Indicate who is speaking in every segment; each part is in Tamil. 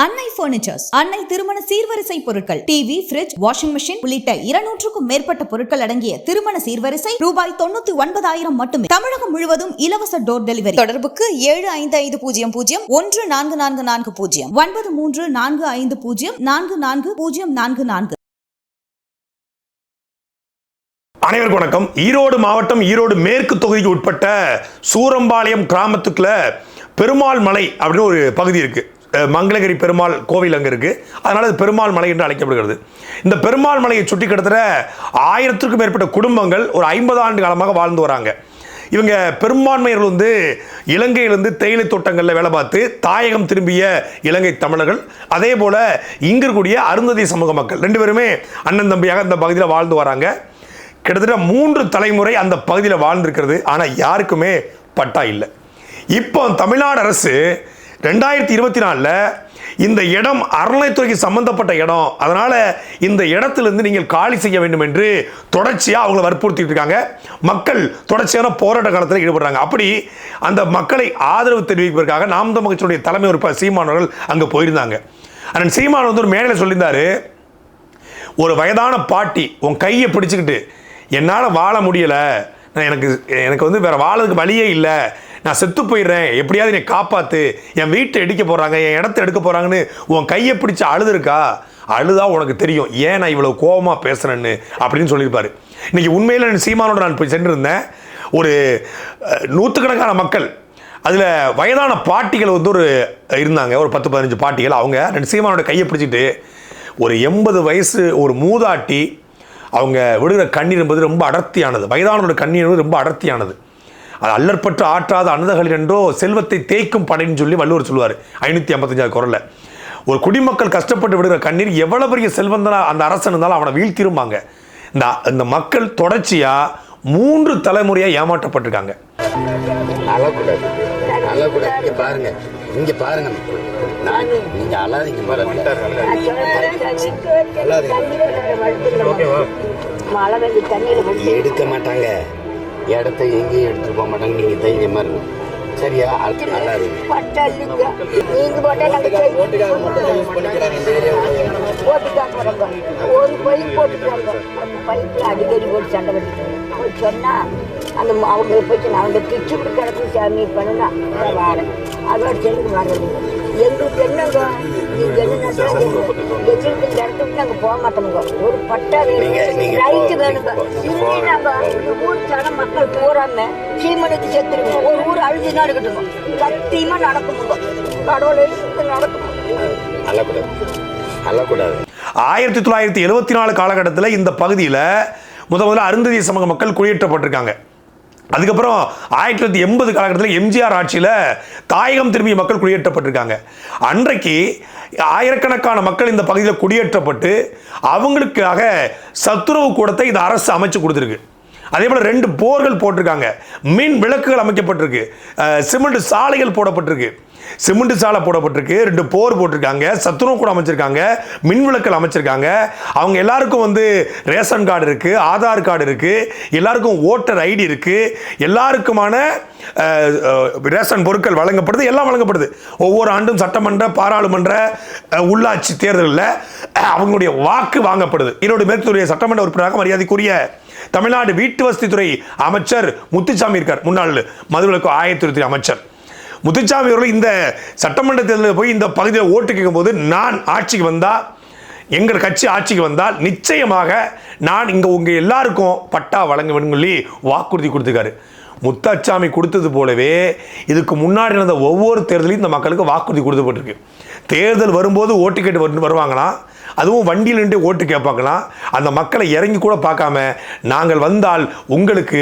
Speaker 1: அன்னை பர்னிச்சர்ஸ், அன்னை திருமண சீர்வரிசை பொருட்கள், டிவி, ஃபிரிட்ஜ், வாஷிங் மெஷின் உள்ளிட்ட 200க்கும் மேற்பட்ட பொருட்கள் அடங்கிய திருமண சீர்வரிசை ரூபாய் 99,000 மட்டுமே. தமிழகம் முழுவதும் இலவச டோர் டெலிவரி. தொடர்புக்கு 7550144440 9345044044.
Speaker 2: அனைவருக்கும் வணக்கம். ஈரோடு மாவட்டம் ஈரோடு மேற்கு தொகுதிக்கு உட்பட்ட சூரம்பாளையம் கிராமத்துக்குள்ள பெருமாள் மலை அப்படின்னு ஒரு பகுதி இருக்கு. மங்களகிரி பெருமாள் கோவில் அங்கே இருக்கு. அதனால அது பெருமாள் மலை என்று அழைக்கப்படுகிறது. இந்த பெருமாள் மலையை சுற்றி கிட்டத்தட்ட 1000க்கும் மேற்பட்ட குடும்பங்கள் ஒரு 50 ஆண்டு காலமாக வாழ்ந்து வராங்க. இவங்க பெரும்பான்மையர்கள் இலங்கையிலிருந்து தேயிலை தோட்டங்களில் வேலை பார்த்து தாயகம் திரும்பிய இலங்கை தமிழர்கள், அதே போல இங்கு இருக்கக்கூடிய அருந்ததி சமூக மக்கள் 2 பேருமே அண்ணன் தம்பியாக இந்த பகுதியில் வாழ்ந்து வராங்க. கிட்டத்தட்ட 3 தலைமுறை அந்த பகுதியில் வாழ்ந்திருக்கிறது. ஆனால் யாருக்குமே பட்டா இல்லை. இப்போ தமிழ்நாடு அரசு 2024 இந்த இடம் அறநிலைத்துறைக்கு சம்பந்தப்பட்ட இடம், அதனால இந்த இடத்திலிருந்து நீங்கள் காலி செய்ய வேண்டும் என்று தொடர்ச்சியாக அவங்களை வற்புறுத்திட்டு இருக்காங்க. மக்கள் தொடர்ச்சியான போராட்ட காலத்தில் ஈடுபடுறாங்க. அப்படி அந்த மக்களை ஆதரவு தெரிவிப்பதற்காக நாம் தமிழர் கட்சியுடைய தலைமை உறுப்பினர் சீமான் அவர்கள் அங்கே போயிருந்தாங்க. அண்ணன் சீமான் ஒரு மேடையில் சொல்லியிருந்தாரு, ஒரு வயதான பாட்டி உன் கையை பிடிச்சிக்கிட்டு என்னால் வாழ முடியலை, எனக்கு வேற வாழறதுக்கு வழியே இல்லை, நான் செத்து போயிடுறேன், எப்படியாவது என்னை காப்பாற்று, என் வீட்டை இடிக்க போகிறாங்க, என் இடத்த எடுக்க போகிறாங்கன்னு உன் கையை பிடிச்சி அழுதுருக்கா, அழுதா உனக்கு தெரியும் ஏன் நான் இவ்வளோ கோபமாக பேசுகிறேன்னு அப்படின்னு சொல்லியிருப்பார். இன்றைக்கி உண்மையில் சீமானோட நான் போய் சென்றிருந்தேன். ஒரு 100கணக்கான மக்கள், அதில் வயதான பாட்டிகள் ஒரு இருந்தாங்க, ஒரு 10-15 பாட்டிகள். அவங்க 2 சீமானோட கையை பிடிச்சிட்டு ஒரு 80 வயசு ஒரு மூதாட்டி, அவங்க விடுகிற கண்ணீர் என்பது ரொம்ப அடர்த்தியானது. வயதானோட கண்ணீர் என்பது ரொம்ப அடர்த்தியானது. அது அல்லற்பட்டு ஆற்றாத அன்னதகளில் என்றோ செல்வத்தை தேய்க்கும் படைன்னு சொல்லி வள்ளுவர் சொல்லுவார் 555 குறளில். ஒரு குடிமக்கள் கஷ்டப்பட்டு விடுகிற கண்ணீர் எவ்வளோ பெரிய செல்வந்தனா அந்த அரசன் இருந்தாலும் அவனை வீழ்த்திருப்பாங்க. இந்த மக்கள் தொடர்ச்சியாக 3 தலைமுறையாக ஏமாற்றப்பட்டிருக்காங்க.
Speaker 3: பாருங்க, இங்க பாருங்க, நீங்க அழாதீங்க, எடுக்க மாட்டாங்க, இடத்த எங்கேயும் எடுத்துட்டு போக மாட்டாங்க. நீங்க தைரியமா இருக்கும், சரியா? அழாதீங்க.
Speaker 4: அடிக்கடி போட்டு சண்டை போட்டு சொன்னா அந்த அவங்க போயிட்டு நான் அவங்க திச்சு கிடக்கு சாமி பண்ணுனா வாரேன், அதோட செல்லுக்கு வாங்குறது. எங்களுக்கு என்னங்க, நீங்க என்ன எங்களுக்கு இந்த இடத்துக்கு நாங்கள் போக மாட்டோமுங்க. ஒரு பட்டா ரைட்டு வேணுங்க. இங்கே நாங்கள் ஊர் ஜன மக்கள் போறாம சீமனுக்கு செத்துருங்க. ஒரு ஊர் அழிஞ்சுதான் இருக்கட்டுங்க, சத்தியமா நடக்குமுங்க. கடவுள் எழுத்து நடக்கும்.
Speaker 3: அழக்கூடாது.
Speaker 2: 1974 காலகட்டத்தில் இந்த பகுதியில் முதல்ல அருந்ததி சமூக மக்கள் குடியேற்றப்பட்டிருக்காங்க. அதுக்கப்புறம் 1980 காலகட்டத்தில் எம்ஜிஆர் ஆட்சியில் தாயகம் திரும்பிய மக்கள் குடியேற்றப்பட்டிருக்காங்க. அன்றைக்கு ஆயிரக்கணக்கான மக்கள் இந்த பகுதியில் குடியேற்றப்பட்டு அவங்களுக்காக சத்துணவு கூடத்தை இந்த அரசு அமைச்சு கொடுத்துருக்கு. அதே போல் 2 போர்கள் போட்டிருக்காங்க, மின் விளக்குகள் அமைக்கப்பட்டிருக்கு, சிமெண்ட் சாலைகள் போடப்பட்டிருக்கு, சிமெண்ட் சாலை போடப்பட்டிருக்கு, 2 போர் போட்டிருக்காங்க, சத்துணவு கூட அமைச்சிருக்காங்க, மின் விளக்குகள் அமைச்சிருக்காங்க. அவங்க எல்லாருக்கும் ரேஷன் கார்டு இருக்கு, ஆதார் கார்டு இருக்கு, எல்லாருக்கும் ஓட்டர் ஐடி இருக்கு, எல்லாருக்குமான ரேஷன் பொருட்கள் வழங்கப்படுது, எல்லாம் வழங்கப்படுது. ஒவ்வொரு ஆண்டும் சட்டமன்ற, பாராளுமன்ற, உள்ளாட்சி தேர்தலில் அவங்களுடைய வாக்கு வாங்கப்படுது. ஈரோடு மேற்கு சட்டமன்ற உறுப்பினராக மரியாதைக்குரிய தமிழ்நாடு வீட்டு வசதித்துறை அமைச்சர் முத்துசாமி இருக்கார், முன்னாள் மதுவிலக்கு ஆயத்துறை அமைச்சர் முத்துசாமி அவர்கள் இந்த சட்டமன்ற தேர்தலில் போய் இந்த பகுதியில் ஓட்டு கேட்கும் போது, நான் ஆட்சிக்கு வந்தால், எங்கள் கட்சி ஆட்சிக்கு வந்தால் நிச்சயமாக நான் இங்கே உங்கள் எல்லாருக்கும் பட்டா வழங்க வேண்டும் சொல்லி வாக்குறுதி கொடுத்துருக்காரு. முத்துசாமி கொடுத்தது போலவே இதுக்கு முன்னாடி நடந்த ஒவ்வொரு தேர்தலையும் இந்த மக்களுக்கு வாக்குறுதி கொடுக்கப்பட்டிருக்கு. தேர்தல் வரும்போது ஓட்டு கேட்டு வருவாங்களாம், அதுவும் வண்டியில் நின்று ஓட்டு கேட்பாங்களாம். அந்த மக்களை இறங்கி கூட பார்க்காம, நாங்கள் வந்தால் உங்களுக்கு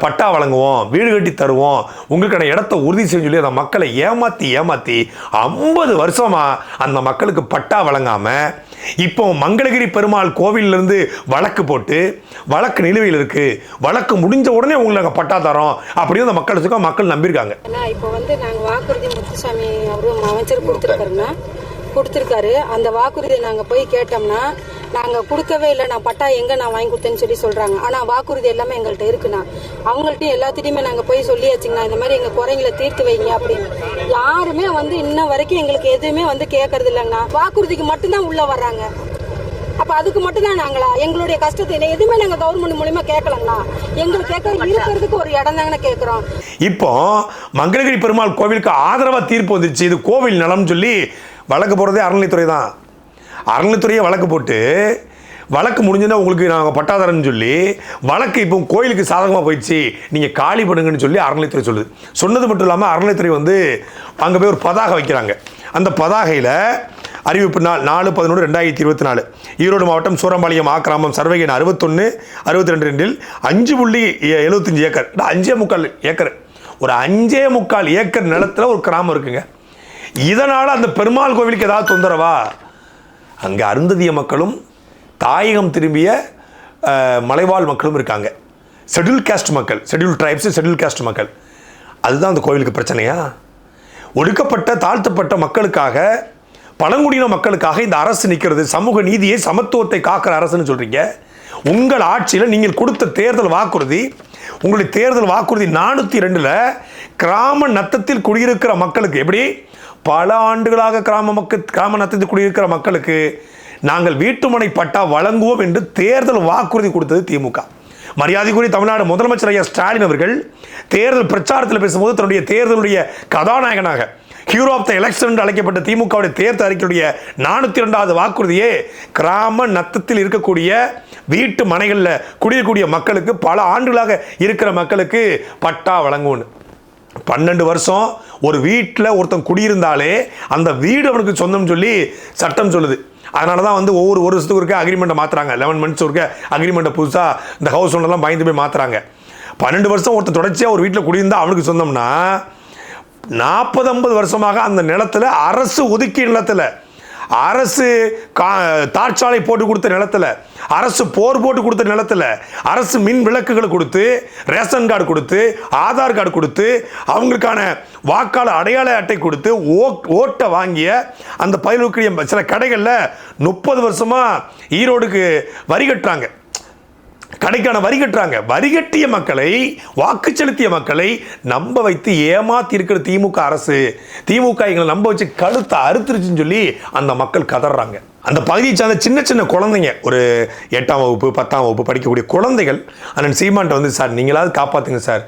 Speaker 2: பட்டா வழங்குவோம், வீடு கட்டி தருவோம், உங்களுக்கான இடத்த உறுதி செய்ய சொல்லி அந்த மக்களை ஏமாற்றி 50 வருஷமாக அந்த மக்களுக்கு பட்டா வழங்காமல் இப்போ மங்களகிரி பெருமாள் கோவிலிருந்து வழக்கு போட்டு வழக்கு நிலுவையில் இருக்கு, வழக்கு முடிஞ்ச உடனே உங்களுக்கு பட்டா தரோம் அப்படின்னு அந்த மக்கள் நம்பியிருக்காங்க.
Speaker 5: இப்போ நாங்கள் வாக்குறுதி முத்துசாமி அவரும் அமைச்சர் கொடுத்துருக்காரு. அந்த வாக்குறுதியை நாங்கள் போய் கேட்டோம்னா நாங்கள் கொடுக்கவே இல்லை, நான் பட்டா எங்கே நான் வாங்கி கொடுத்தேன்னு சொல்லி சொல்கிறாங்க. ஆனால் வாக்குறுதி எல்லாமே எங்கள்கிட்ட இருக்குண்ணா. அவங்கள்ட்டையும் எல்லாத்திட்டையுமே நாங்கள் போய் சொல்லியாச்சுங்கண்ணா, இந்த மாதிரி எங்கள் குறைங்களை தீர்த்து வைங்க அப்படின்னு. யாருமே வந்து இன்ன வரைக்கும் எங்களுக்கு எதுவுமே வந்து கேட்கறது இல்லைங்கண்ணா. வாக்குறுதிக்கு மட்டும்தான் உள்ளே வர்றாங்க. அப்போ அதுக்கு மட்டும்தான் நாங்களா எங்களுடைய கஷ்டத்தை எதுவுமே நாங்கள் கவர்மெண்ட் மூலியமா கேட்கலங்கண்ணா. எங்களுக்கு இருக்கிறதுக்கு ஒரு இடம் தாங்கண்ணா கேட்குறோம்.
Speaker 2: இப்போ மங்களகிரி பெருமாள் கோவிலுக்கு ஆதரவா தீர்ப்பு வந்துச்சு, இது கோவில் நலம் சொல்லி வழக்கு போடுறதே அறநிலைத்துறை தான். அறநிலைத்துறையை வழக்கு போட்டு வழக்கு முடிஞ்சுன்னா உங்களுக்கு நாங்கள் பட்டாதாரன்னு சொல்லி வழக்கு இப்போ கோயிலுக்கு சாதகமாக போயிடுச்சு, நீங்கள் காலி பண்ணுங்கன்னு சொல்லி அறநிலைத்துறை சொல்லுது. சொன்னது மட்டும் இல்லாமல் அறநிலைத்துறை வந்து அங்கே போய் ஒரு பதாகை வைக்கிறாங்க. அந்த பதாகையில் அறிவிப்பு நாள் 4/11/2024 ஈரோடு மாவட்டம் சூரம்பாளையம் கிராமம் சர்வே எண் 61/62 5.75 ஏக்கர், 5.25 ஏக்கர், ஒரு 5.25 ஏக்கர் நிலத்தில் ஒரு கிராமம் இருக்குங்க. இதனால் அந்த பெருமாள் கோவிலுக்கு ஏதாவது தொந்தரவா? அங்கே அருந்ததிய மக்களும் தாயகம் திரும்பிய மலைவாழ் மக்களும் இருக்காங்க. ஷெட்யூல் காஸ்ட் மக்கள், ஷெட்யூல் ட்ரைப்ஸ், ஷெட்யூல் காஸ்ட் மக்கள். அதுதான் அந்த கோவிலுக்கு பிரச்சனையா? ஒடுக்கப்பட்ட தாழ்த்தப்பட்ட மக்களுக்காக, பழங்குடியின மக்களுக்காக இந்த அரசு நிற்கிறது. சமூக நீதியை, சமத்துவத்தை காக்கிற அரசுன்னு சொல்றீங்க. உங்கள் ஆட்சியில் நீங்கள் கொடுத்த தேர்தல் வாக்குறுதி, உங்களுடைய தேர்தல் வாக்குறுதி 402 கிராம நத்தத்தில் குடியிருக்கிற மக்களுக்கு, எப்படி பல ஆண்டுகளாக கிராம நத்தத்தில் குடியிருக்கிற மக்களுக்கு நாங்கள் வீட்டுமனை பட்டா வழங்குவோம் என்று தேர்தல் வாக்குறுதி கொடுத்தது திமுக. மரியாதைக்குரிய தமிழ்நாடு முதலமைச்சர் ஐயா ஸ்டாலின் அவர்கள் தேர்தல் பிரச்சாரத்தில் பேசும்போது தன்னுடைய தேர்தலுடைய கதாநாயகனாக, ஹீரோ ஆஃப் த எலெக்ஷன் என்று அழைக்கப்பட்ட திமுகவுடைய தேர்தல் அறிக்கையுடைய 402வது வாக்குறுதியே கிராம நத்தத்தில் இருக்கக்கூடிய வீட்டு மனைகளில் குடியிருக்கக்கூடிய மக்களுக்கு, பல ஆண்டுகளாக இருக்கிற மக்களுக்கு பட்டா வழங்குவோன்னு. 12 வருஷம் ஒரு வீட்டில் ஒருத்தன் குடியிருந்தாலே அந்த வீடு அவனுக்கு சொந்தம் சொல்லி சட்டம் சொல்லுது. அதனால தான் வந்து ஒவ்வொரு வருஷத்துக்கு இருக்க அக்ரிமெண்ட்டை மாற்றுறாங்க. 11 மந்த்ஸ் இருக்க அக்ரிமெண்ட்டை புதுசாக இந்த ஹவுஸ் ஓனர்லாம் பயந்து போய் மாற்றுறாங்க. 12 வருஷம் ஒருத்தன் தொடர்ச்சியாக ஒரு வீட்டில் குடியிருந்தால் அவனுக்கு சொந்தம்னா 40-50 வருஷமாக அந்த நிலத்தில், அரசு ஒதுக்கிய நிலத்தில், அரசு தார்ச்சாலை போட்டு கொடுத்த நிலத்தில், அரசு போர் போட்டு கொடுத்த நிலத்தில், அரசு மின் விளக்குகளை கொடுத்து, ரேஷன் கார்டு கொடுத்து, ஆதார் கார்டு கொடுத்து, அவங்களுக்கான வாக்காளர் அடையாள அட்டை கொடுத்து ஓட்டை வாங்கிய அந்த பயிர்களுக்கு சில கடைகளில் 30 வருஷமா ஈரோடுக்கு வரி கட்டுறாங்க, கடைக்கான வரி கட்டுறாங்க. வரி கட்டிய மக்களை, வாக்கு செலுத்திய மக்களை நம்ப வைத்து ஏமாத்தி இருக்கிற திமுக அரசு, திமுக எங்களை நம்ப வச்சு கழுத்தை அறுத்துருச்சுன்னு சொல்லி அந்த மக்கள் கதறாங்க. அந்த பகுதியை சார்ந்த சின்ன சின்ன குழந்தைங்க, ஒரு 8ஆம் வகுப்பு 10ஆம் வகுப்பு படிக்கக்கூடிய குழந்தைகள் அண்ணன் சீமான்ட்ட வந்து, சார் நீங்களாவது காப்பாற்றுங்க சார்,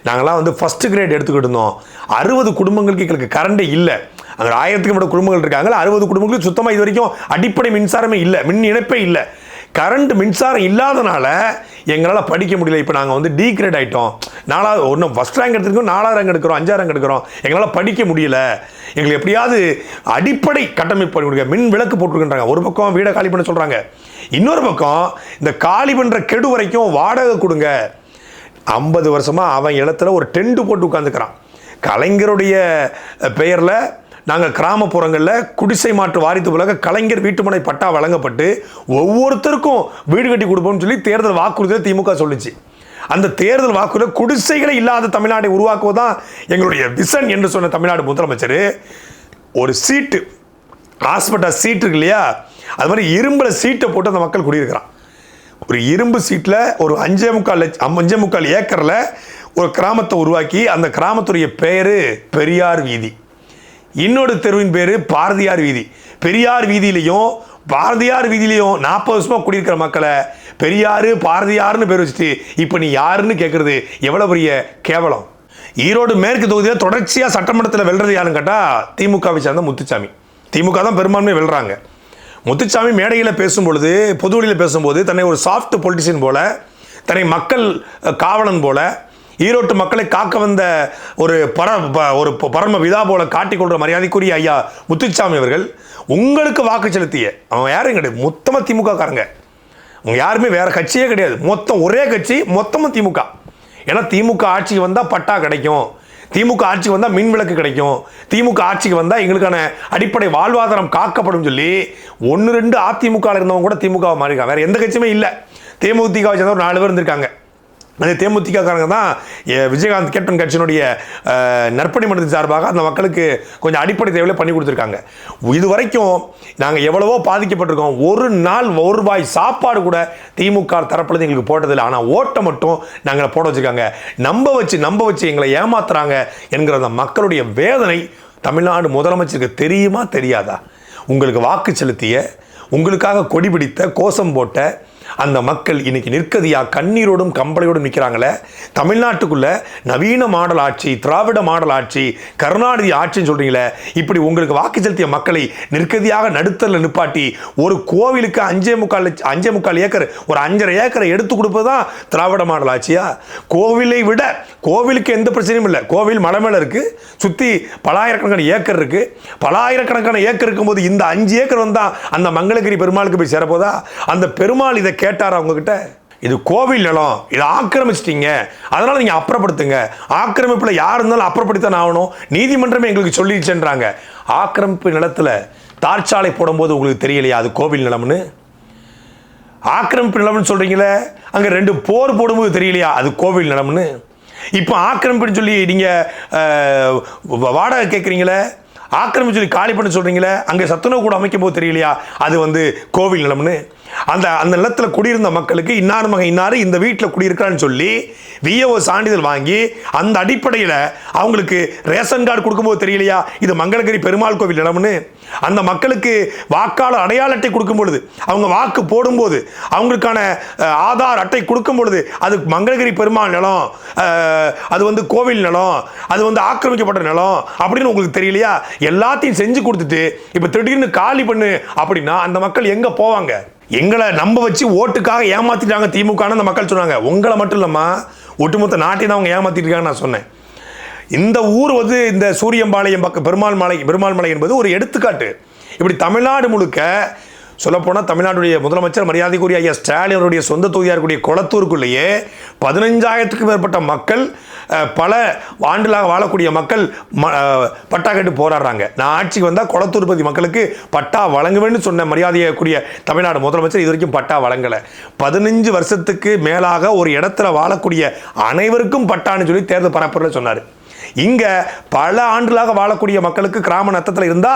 Speaker 2: நாங்களாம் வந்து ஃபர்ஸ்ட் கிரேட் எடுத்துக்கிட்டு இருந்தோம், 60 குடும்பங்களுக்கு எங்களுக்கு கரண்டே இல்லை, அங்கே 1000க்கும் மேற்பட்ட குடும்பங்கள் இருக்காங்க, 60 குடும்பங்களுக்கு சுத்தமாக இது வரைக்கும் அடிப்படை மின்சாரமே இல்லை, மின் இணைப்பே இல்லை, கரண்ட் மின்சாரம் இல்லாதனால எங்களால் படிக்க முடியல, இப்போ நாங்கள் வந்து டீக்ரேட் ஆகிட்டோம், 4வது ஒன்றும் ஃபஸ்ட் ரேங்க் எடுத்துருக்கோம், 4வது ரேங்க் எடுக்கிறோம், 5ஆம் ரேங்க் எடுக்கிறோம், எங்களால் படிக்க முடியல, எங்களுக்கு எப்படியாவது அடிப்படை கட்டமைப்பு பண்ணி கொடுங்க, மின் விளக்கு போட்டுருக்குன்றாங்க. ஒரு பக்கம் வீடை காலி பண்ண சொல்கிறாங்க, இன்னொரு பக்கம் இந்த காலி பண்ணுற கெடு வரைக்கும் வாடகை கொடுங்க. 50 வருஷமாக அவன் இடத்துல ஒரு டென்ட் போட்டு உட்காந்துக்கிறான். கலைஞருடைய பெயரில் நாங்கள் கிராமப்புறங்களில் குடிசை மாற்று வாரித்து உலக கலைஞர் வீட்டுமனை பட்டா வழங்கப்பட்டு ஒவ்வொருத்தருக்கும் வீடு கட்டி கொடுப்போம்னு சொல்லி தேர்தல் வாக்குறுதியில் திமுக சொல்லிச்சு. அந்த தேர்தல் வாக்குறுதியில் குடிசைகளை இல்லாத தமிழ்நாட்டை உருவாக்குவதுதான் எங்களுடைய விஷன் என்று சொன்ன தமிழ்நாடு முதலமைச்சர் ஒரு சீட்டு, ஹாஸ்பிட்டல் சீட்டு இருக்கு இல்லையா, அது மாதிரி இரும்பில் சீட்டை போட்டு அந்த மக்கள் குடியிருக்கிறான். ஒரு இரும்பு சீட்டில் ஒரு 5.25 ஏக்கரில் ஒரு கிராமத்தை உருவாக்கி, அந்த கிராமத்துடைய பேர் பெரியார் வீதி, இன்னொரு தெருவின் பேர் பாரதியார் வீதி. பெரியார் வீதியிலையும் பாரதியார் வீதியிலையும் 40 வருஷமா குடியிருக்கிற மக்களை பெரியாரு பாரதியார்னு பேர் வச்சுட்டு இப்போ நீ யாருன்னு கேட்கறது எவ்வளோ பெரிய கேவலம். ஈரோடு மேற்கு தொகுதியில் தொடர்ச்சியாக சட்டமன்றத்தில் வெல்றது யாருன்னு கேட்டால் திமுகவை சார்ந்த முத்துசாமி. திமுக தான் பெரும்பான்மை வெல்றாங்க. முத்துசாமி மேடையில் பேசும்பொழுது, பொதுவெளியில் பேசும்போது தன்னை ஒரு சாஃப்ட் பொலிட்டிஷியன் போல, தன்னை மக்கள் காவலன் போல, ஈரோட்டு மக்களை காக்க வந்த ஒரு பரம விதா போல காட்டிக்கொள்கிற மரியாதைக்குரிய ஐயா முத்துசாமி அவர்கள் உங்களுக்கு வாக்கு செலுத்திய அவன் யாரும் கிடையாது, மொத்தமாக திமுக காரங்க, அவங்க யாருமே வேற கட்சியே கிடையாது, மொத்தம் ஒரே கட்சி, மொத்தமும் திமுக. ஏன்னா திமுக ஆட்சிக்கு வந்தால் பட்டா கிடைக்கும், திமுக ஆட்சிக்கு வந்தால் மின் விளக்கு கிடைக்கும், திமுக ஆட்சிக்கு வந்தால் எங்களுக்கான அடிப்படை வாழ்வாதாரம் காக்கப்படும் சொல்லி 1-2 அதிமுக இருந்தவங்க கூட திமுக மாறிருக்காங்க. வேற எந்த கட்சியுமே இல்லை. தேமுதிகவை சேர்ந்த ஒரு 4 பேர் இருந்திருக்காங்க. அந்த தேமுதிகக்காரங்க தான் விஜயகாந்த் கேப்டன் கட்சியினுடைய நற்பணி மன்றத்தின் சார்பாக அந்த மக்களுக்கு கொஞ்சம் அடிப்படை தேவையை பண்ணி கொடுத்துருக்காங்க. இது வரைக்கும் நாங்கள் எவ்வளவோ பாதிக்கப்பட்டிருக்கோம். ஒரு நாள் ஒரு ரூபாய் சாப்பாடு கூட திமுக தரப்புல எங்களுக்கு போட்டதில்லை. ஆனால் ஓட்டை மட்டும் நாங்கள் போட வச்சுருக்காங்க. நம்ப வச்சு எங்களை ஏமாத்துறாங்க என்கிற அந்த மக்களுடைய வேதனை தமிழ்நாடு முதலமைச்சருக்கு தெரியுமா தெரியாதா? உங்களுக்கு வாக்கு செலுத்திய, உங்களுக்காக கொடி பிடித்த, கோஷம் போட்ட அந்த மக்கள் இன்னைக்கு நிற்கதியா கண்ணீரோடும் கம்பளையோடும் நிற்கிறாங்களே. தமிழ்நாட்டுக்குள்ள நவீன மாடல் ஆட்சி, திராவிட மாடல் ஆட்சி, கருணாநிதி ஆட்சின்னு சொல்றீங்களே. இப்படி உங்களுக்கு வாக்கு செலுத்திய மக்களை நிற்கதியாக நடுத்தரில் நிப்பாட்டி ஒரு கோவிலுக்கு 5.25 ஏக்கர், ஒரு 5.5 ஏக்கரை எடுத்து கொடுப்பது தான் திராவிட மாடல் ஆட்சியா? கோவிலை விட, கோவிலுக்கு எந்த பிரச்சனையும் இல்லை, கோவில் மலை மேல இருக்கு, சுத்தி பலாயிரக்கணக்கான ஏக்கர் இருக்கு. பலாயிரக்கணக்கான ஏக்கர் இருக்கும்போது இந்த 5 ஏக்கர் வந்தா அந்த மங்களகிரி பெருமாளுக்கு போய் சேரப்போதா? அந்த பெருமாள் இதை கேட்டாரா உங்ககிட்ட? இது கோவில் நிலம், இதை ஆக்கிரமிச்சிட்டீங்க, அதனால நீங்க அப்புறப்படுத்துங்க. ஆக்கிரமிப்புல யார் இருந்தாலும் அப்புறப்படுத்தான் ஆகணும், நீதிமன்றமே எங்களுக்கு சொல்லிடுச்சுன்றாங்க. ஆக்கிரமிப்பு நிலத்துல தார்ச்சாலை போடும்போது உங்களுக்கு தெரியலையா அது கோவில் நிலம்னு? ஆக்கிரமிப்பு நிலம்னு சொல்றீங்களே, அங்க 2 போர் போடும்போது தெரியலையா அது கோவில் நிலம்னு? இப்போ ஆக்கிரமிப்புன்னு சொல்லி நீங்க வாடகை கேட்குறீங்களே, ஆக்கிரமிப்பு சொல்லி காலி பண்ண சொல்றீங்களே, அங்கே சத்துணவு கூட அமைக்கும் போது தெரியலையா அது கோவில் நிலம்னு? அந்த நிலத்தில் குடியிருந்த மக்களுக்கு இன்னார் மகன் இன்னார் இந்த வீட்டில் குடியிருக்கான்னு சொல்லி விஏஓ சான்றிதழ் வாங்கி அந்த அடிப்படையில் அவங்களுக்கு ரேஷன் கார்டு கொடுக்கும்போது தெரியலையா இது மங்களகிரி பெருமாள் கோவில் நிலம்னு? அந்த மக்களுக்கு வாக்காளர் அடையாள அட்டை கொடுக்கும் பொழுது, அவங்க வாக்கு போடும்போது அவங்களுக்கான ஆதார் அட்டை கொடுக்கும் பொழுது அது மங்களகிரி பெருமாள் நிலம், அது கோவில் நிலம், அது ஆக்கிரமிக்கப்பட்ட நிலம் அப்படின்னு உங்களுக்கு தெரியலையா? எல்லாத்தையும் செஞ்சு கொடுத்துட்டு இப்போ திடீர்னு காலி பண்ணு அப்படின்னா அந்த மக்கள் எங்கே போவாங்க? எங்களை நம்ப வச்சு ஓட்டுக்காக ஏமாத்திட்டாங்க திமுக அந்த மக்கள் சொன்னாங்க. உங்களை மட்டும் இல்லம்மா, ஒட்டுமொத்த நாட்டையும் தான் அவங்க ஏமாத்திட்டு இருக்காங்க. நான் சொன்னேன், இந்த ஊர் இந்த சூரியம்பாளையம் பக்கம் பெருமாள் மலை என்பது ஒரு எடுத்துக்காட்டு. இப்படி தமிழ்நாடு முழுக்க சொல்லப்போனால் தமிழ்நாடுடைய முதலமைச்சர் மரியாதைக்குரிய ஐயா ஸ்டாலின் அவருடைய சொந்த தொகுதியாக இருக்கக்கூடிய கொளத்தூருக்குள்ளேயே 15,000க்கும் மேற்பட்ட மக்கள், பல ஆண்டுகளாக வாழக்கூடிய மக்கள் பட்டா கேட்டு போராடுறாங்க. நான் ஆட்சிக்கு வந்தால் கொளத்தூர் பகுதி மக்களுக்கு பட்டா வழங்குவேன்னு சொன்ன மரியாதைக்குரிய தமிழ்நாடு முதலமைச்சர் இது வரைக்கும் பட்டா வழங்கலை. 15 வருஷத்துக்கு மேலாக ஒரு இடத்துல வாழக்கூடிய அனைவருக்கும் பட்டான்னு சொல்லி தேர்தல் பரப்புரையில் சொன்னார். இங்க பல ஆண்டுகளாக வாழக்கூடிய மக்களுக்கு கிராம நத்தத்தில் இருந்தா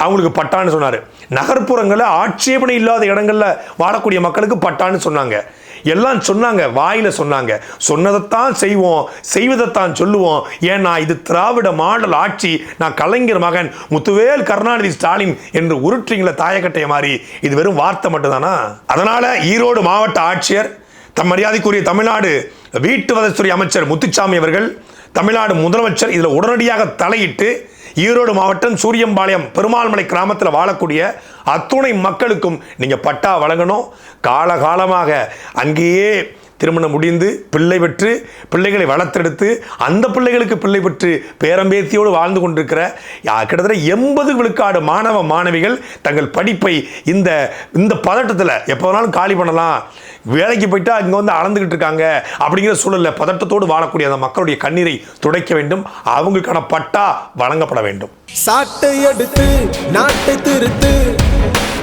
Speaker 2: அவங்களுக்கு பட்டான்னு சொன்னாரு. நகர்ப்புறங்களில் ஆட்சேபனை இல்லாத இடங்கள்ல வாழக்கூடிய மக்களுக்கு பட்டான்னு சொன்னாங்க. எல்லாம் சொன்னாங்க, வாயில சொன்னாங்க. சொன்னதைத்தான் செய்வோம், செய்வதைத்தான் சொல்லுவோம். ஏன்னா இது திராவிட மாடல் ஆட்சி. நான் கலைஞர் மகன் முத்துவேல் கருணாநிதி ஸ்டாலின் என்று உருட்டுறீங்கள தாயக்கட்டைய மாதிரி. இது வெறும் வார்த்தை மட்டும்தானா? அதனால ஈரோடு மாவட்ட ஆட்சியர், தம் மரியாதைக்குரிய தமிழ்நாடு வீட்டு வசதித்துறை அமைச்சர் முத்துச்சாமி அவர்கள், தமிழ்நாடு முதலமைச்சர் இதில் உடனடியாக தலையிட்டு ஈரோடு மாவட்டம் சூரியம்பாளையம் பெருமாள்மலை கிராமத்தில் வாழக்கூடிய அத்துணை மக்களுக்கும் நீங்கள் பட்டா வழங்கணும். காலகாலமாக அங்கேயே திருமணம் முடிந்து பிள்ளை பெற்று பிள்ளைகளை வளர்த்தெடுத்து அந்த பிள்ளைகளுக்கு பிள்ளை பெற்று பேரம்பேத்தியோடு வாழ்ந்து கொண்டிருக்கிற கிட்டத்தட்ட 80 விழுக்காடு மாணவ மாணவிகள் தங்கள் படிப்பை இந்த பதட்டத்தில் எப்போ வேணாலும் காலி பண்ணலாம், வேலைக்கு போயிட்டா இங்கே அளந்துக்கிட்டு இருக்காங்க அப்படிங்கிற சூழலில் பதட்டத்தோடு வாழக்கூடிய அந்த மக்களுடைய கண்ணீரை துடைக்க வேண்டும். அவங்களுக்கான பட்டா வழங்கப்பட வேண்டும்.
Speaker 6: சாட்டை எடுத்து நாட்டை திருத்து